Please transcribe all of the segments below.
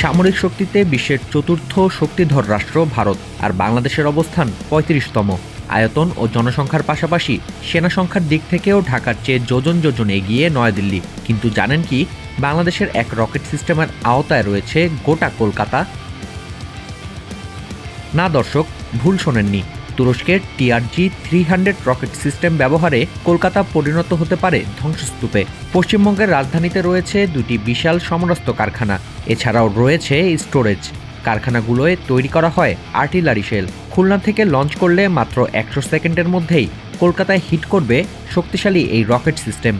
সামরিক শক্তিতে বিশ্বের চতুর্থ শক্তিধর রাষ্ট্র ভারত, আর বাংলাদেশের অবস্থান ৩৫তম। আয়তন ও জনসংখ্যার পাশাপাশি সেনা সংখ্যার দিক থেকেও ঢাকার চেয়ে যোজন যোজন এগিয়ে নয়াদিল্লি। কিন্তু জানেন কি, বাংলাদেশের এক রকেট সিস্টেমের আওতায় রয়েছে গোটা কলকাতা? না দর্শক, ভুল শোনেননি। তুরস্কের TRG-300 রকেট সিস্টেম ব্যবহারে কলকাতা পরিণত হতে পারে ধ্বংসস্তূপে। পশ্চিমবঙ্গের রাজধানীতে রয়েছে দুটি বিশাল সমরাস্ত্র কারখানা, এছাড়াও রয়েছে স্টোরেজ। কারখানাগুলোয় তৈরি করা হয় আর্টিলারি শেল। খুলনা থেকে লঞ্চ করলে মাত্র ১০০ সেকেন্ডের মধ্যেই কলকাতায় হিট করবে শক্তিশালী এই rocket system.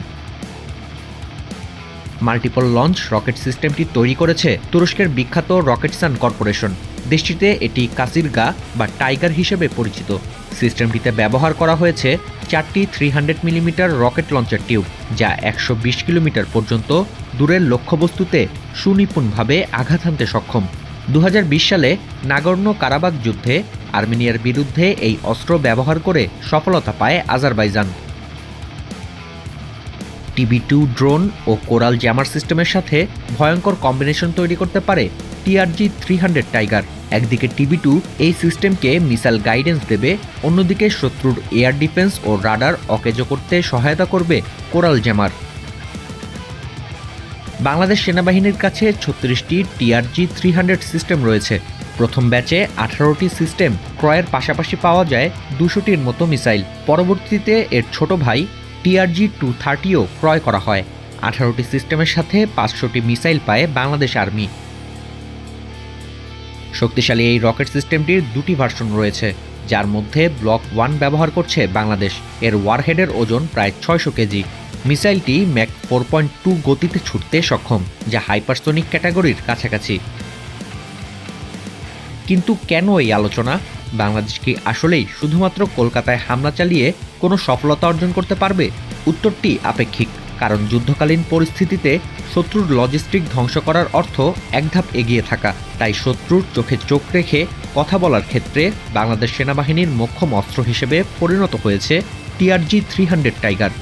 Multiple launch rocket সিস্টেমটি তৈরি করেছে তুরস্কের বিখ্যাত রকেটসান কর্পোরেশন। দেশটিতে এটি কাসিরগা বা টাইগার হিসেবে পরিচিত। সিস্টেমটিতে ব্যবহার করা হয়েছে 4টি 300 মিলিমিটার রকেট লঞ্চার টিউব, যা ১২০ কিলোমিটার পর্যন্ত দূরের লক্ষ্যবস্তুতে সুনিপুণভাবে আঘাত হানতে সক্ষম। ২০২০ সালে নাগর্নো কারাবাখ যুদ্ধে আর্মেনিয়ার বিরুদ্ধে এই অস্ত্র ব্যবহার করে সফলতা পায় আজারবাইজান। TB2 ড্রোন ও কোরাল জ্যামার সিস্টেমের সাথে ভয়ঙ্কর কম্বিনেশন তৈরি করতে পারে TRG-300 টাইগার। একদিকে TB2 এই সিস্টেমকে মিসাইল গাইডেন্স দেবে, অন্যদিকে শত্রুর এয়ার ডিফেন্স ও রাডার অকেজো করতে সহায়তা করবে কোরাল জ্যামার। বাংলাদেশ সেনাবাহিনীর কাছে ৩৬টি TRG-300 সিস্টেম রয়েছে। প্রথম ব্যাচে ১৮টি সিস্টেম ক্রয়ের পাশাপাশি পাওয়া যায় ২০০টির মতো মিসাইল। পরবর্তীতে এর ছোট ভাই TRG-230ও ক্রয় করা হয়। ১৮টি সিস্টেমের সাথে ৫০০টি মিসাইল পায় বাংলাদেশ আর্মি। শক্তিশালী এই রকেট সিস্টেমটির দুটি ভার্সন রয়েছে, যার মধ্যে ব্লক 1 ব্যবহার করছে বাংলাদেশ। এর ওয়ারহেডের ওজন প্রায় ৬০০ কেজি। মিসাইলটি ম্যাক 4.2 গতিতে ছুটতে সক্ষম, যা হাইপারসোনিক ক্যাটাগরির কাছাকাছি। কিন্তু কেন এই আলোচনা? বাংলাদেশ কি আসলেই শুধুমাত্র কলকাতায় হামলা চালিয়ে কোনো সফলতা অর্জন করতে পারবে? উত্তরটি আপেক্ষিক, কারণ যুদ্ধকালীন পরিস্থিতিতে শত্রুর লজিস্টিক ধ্বংস করার অর্থ এক ধাপ এগিয়ে থাকা। তাই শত্রুর চোখে চোখ রেখে কথা বলার ক্ষেত্রে বাংলাদেশ সেনাবাহিনীর মোক্ষম অস্ত্র হিসেবে পরিণত হয়েছে TRG-300 টাইগার।